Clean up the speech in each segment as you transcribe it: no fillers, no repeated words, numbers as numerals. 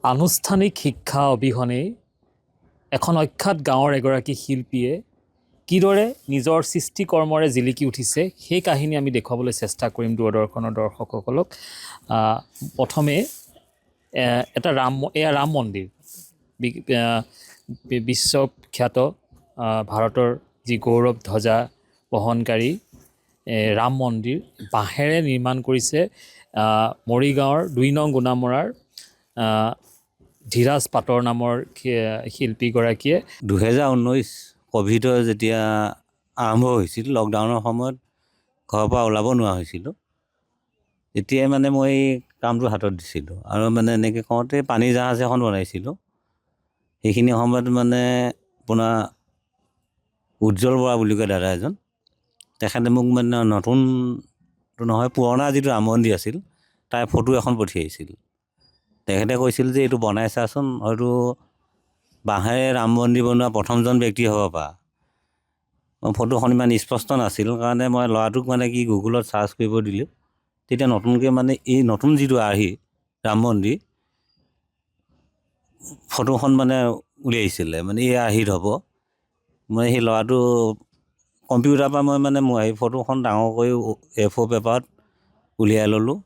আনুষ্ঠানিক শিক্ষা অবিহনে এখন অখ্যাত গাঁৱৰ এগৰাকী শিল্পীয়ে কিদৰে নিজৰ সৃষ্টিকৰ্মৰে জিলিকি উঠিছে সেই কাহিনী আমি দেখুৱাবলৈ চেষ্টা কৰিম দূৰদৰ্শনৰ দৰ্শকসকলক। প্ৰথমে এটা ৰাম মন্দিৰ বিশ্বখ্যাত ভাৰতৰ যি গৌৰৱ ধ্বজা বহনকাৰী ৰাম মন্দিৰ বাঁহেৰে নিৰ্মাণ কৰিছে মৰিগাঁৱৰ ২ নং গোনামৰাৰ ধীৰাজ পাটৰ নামৰ শিল্পীগৰাকীয়ে। 2019 ক'ভিডৰ যেতিয়া আৰম্ভ হৈছিল, লকডাউনৰ সময়ত ঘৰৰ পৰা ওলাব নোৱাৰা হৈছিলোঁ, তেতিয়াই মানে মই এই কামটো হাতত দিছিলোঁ। আৰু মানে এনেকৈ কওঁতে পানী জাহাজ এখন বনাইছিলোঁ। সেইখিনি সময়ত মানে আপোনাৰ উজ্জ্বল বৰা বুলি কয় দাদা এজন, তেখেতে মোক মানে নতুনটো নহয় পুৰণা যিটো ৰাম মন্দিৰ আছিল তাৰ ফটো এখন পঠিয়াইছিল। তেখেতে কৈছিল যে এইটো বনাই চাচোন, হয়তো বাঁহেৰে ৰাম মন্দিৰ বনোৱা প্ৰথমজন ব্যক্তি হ'ব পাৰা। ফটোখন ইমান স্পষ্ট নাছিল কাৰণে মই ল'ৰাটোক মানে কি গুগলত চাৰ্চ কৰিব দিলোঁ। তেতিয়া নতুনকৈ মানে এই নতুন যিটো আৰ্হি ৰাম মন্দিৰ ফটোখন মানে উলিয়াইছিলে, মানে এই আৰ্হিত হ'ব। মই সেই ল'ৰাটো কম্পিউটাৰৰ পৰা মই মানে এই ফটোখন ডাঙৰ কৰি A4 পেপাৰত উলিয়াই ল'লোঁ।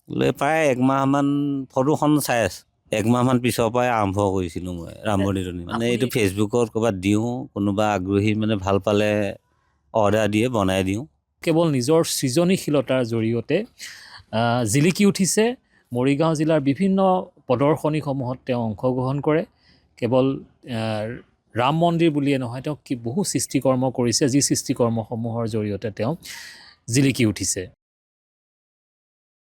লৈ প্ৰায় 1 মাহমান ফটোখন চাই আছোঁ। 1 মাহমান পিছৰ পৰাই আৰম্ভ কৰিছিলোঁ মই ৰাম মন্দিৰটো। মানে এইটো ফেচবুকত ক'ৰবাত দিওঁ, কোনোবা আগ্ৰহী মানে ভাল পালে অৰ্ডাৰ দিয়ে, বনাই দিওঁ। কেৱল নিজৰ সৃজনীশীলতাৰ জৰিয়তে জিলিকি উঠিছে। মৰিগাঁও জিলাৰ বিভিন্ন প্ৰদৰ্শনীসমূহত তেওঁ অংশগ্ৰহণ কৰে। কেৱল ৰাম মন্দিৰ বুলিয়ে নহয়, তেওঁ বহু সৃষ্টিকৰ্ম কৰিছে, যি সৃষ্টিকৰ্মসমূহৰ জৰিয়তে তেওঁ জিলিকি উঠিছে।